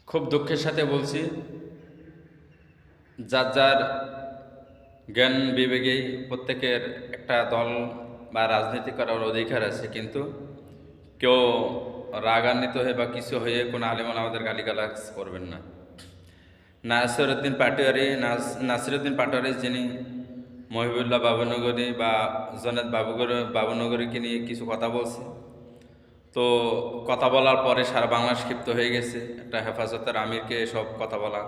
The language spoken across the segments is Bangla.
খুব দুঃখের সাথে বলছি, যার যার জ্ঞান বিবেকেই প্রত্যেকের একটা দল বা রাজনীতি করার অধিকার আছে, কিন্তু কেউ রাগান্বিত হয়ে বা কিছু হয়ে কোনো আলেমন আমাদের গালিগালাজ করবেন না। নাসিরউদ্দিন পাটোয়ারি যিনি মহিবুল্লাহ বাবুনগরী বা জনেদ বাবুনগরীকে নিয়ে কিছু কথা বলছে, তো কথা বলার পরে সারা বাংলাদেশ ক্ষিপ্ত হয়ে গেছে। একটা হেফাজতের আমিরকে সব কথা বলা,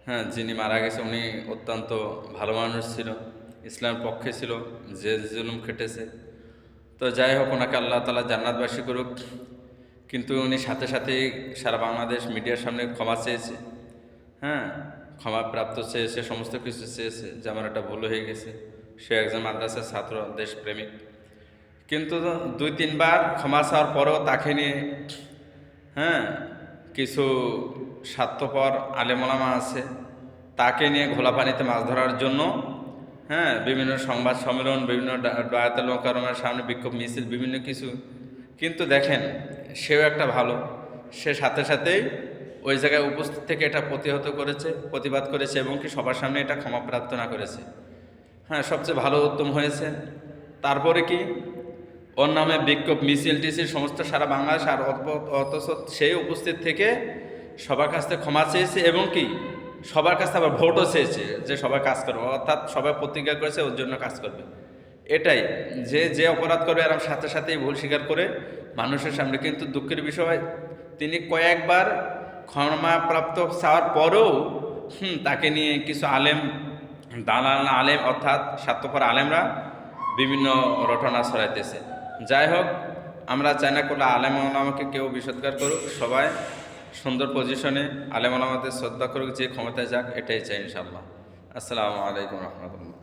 হ্যাঁ, যিনি মারা গেছে উনি অত্যন্ত ভালো মানুষ ছিল, ইসলামের পক্ষে ছিল, যে জুলুম খেটেছে। তো যাই হোক, ওনাকে আল্লাহ তাআলা জান্নাতবাসী করুক। কিন্তু উনি সাথে সাথেই সারা বাংলাদেশ মিডিয়ার সামনে ক্ষমা চেয়েছে, হ্যাঁ, ক্ষমা প্রাপ্ত চেয়েছে, সমস্ত কিছু চেয়েছে যে আমার একটা ভুল হয়ে গেছে। সে একজন মাদ্রাসার ছাত্র, দেশপ্রেমিক। কিন্তু 2-3 বার ক্ষমা চাওয়ার পরেও তাকে নিয়ে, হ্যাঁ, কিছু স্বার্থপর আলেমোলামা আছে, তাকে নিয়ে ঘোলা পানিতে মাছ ধরার জন্য, হ্যাঁ, বিভিন্ন সংবাদ সম্মেলন, বিভিন্ন বায়াতুল মোকাররমের সামনে বিক্ষোভ মিছিল, বিভিন্ন কিছু। কিন্তু দেখেন, সেও একটা ভালো, সে সাথে সাথেই ওই জায়গায় উপস্থিত থেকে এটা প্রতিবাদ করেছে এবং কি সবার সামনে এটা ক্ষমা প্রার্থনা করেছে। হ্যাঁ, সবচেয়ে ভালো উত্তম হয়েছে। তারপরে কি, ওর নামে বিক্ষোভ মিছিল টিছিল সমস্ত সারা বাংলাদেশ, আর অথচ সেই উপস্থিত থেকে সবার কাছ থেকে ক্ষমা চেয়েছে এবং কি সবার কাছ থেকে আবার ভোটও চেয়েছে যে সবাই কাজ করবে, অর্থাৎ সবাই প্রতিজ্ঞা করেছে ওর জন্য কাজ করবে। এটাই, যে অপরাধ করবে আর সাথে সাথেই ভুল স্বীকার করে মানুষের সামনে। কিন্তু দুঃখের বিষয়, তিনি কয়েকবার ক্ষমাপ্রাপ্ত চাওয়ার পরেও তাকে নিয়ে কিছু দালাল আলেম অর্থাৎ স্বার্থপর আলেমরা বিভিন্ন রটনা ছড়াইতেছে। যাই হোক, আমরা চাই না কোনো আলেম ওলামাকে কেউ বিষোদ্গার করুক, সবাই সুন্দর পজিশনে আলেম ওলামাদের শ্রদ্ধা করুক, যে ক্ষমতায় যাক, এটাই চাই ইনশাআল্লাহ। আসসালামু আলাইকুম রহমতুল্লাহ।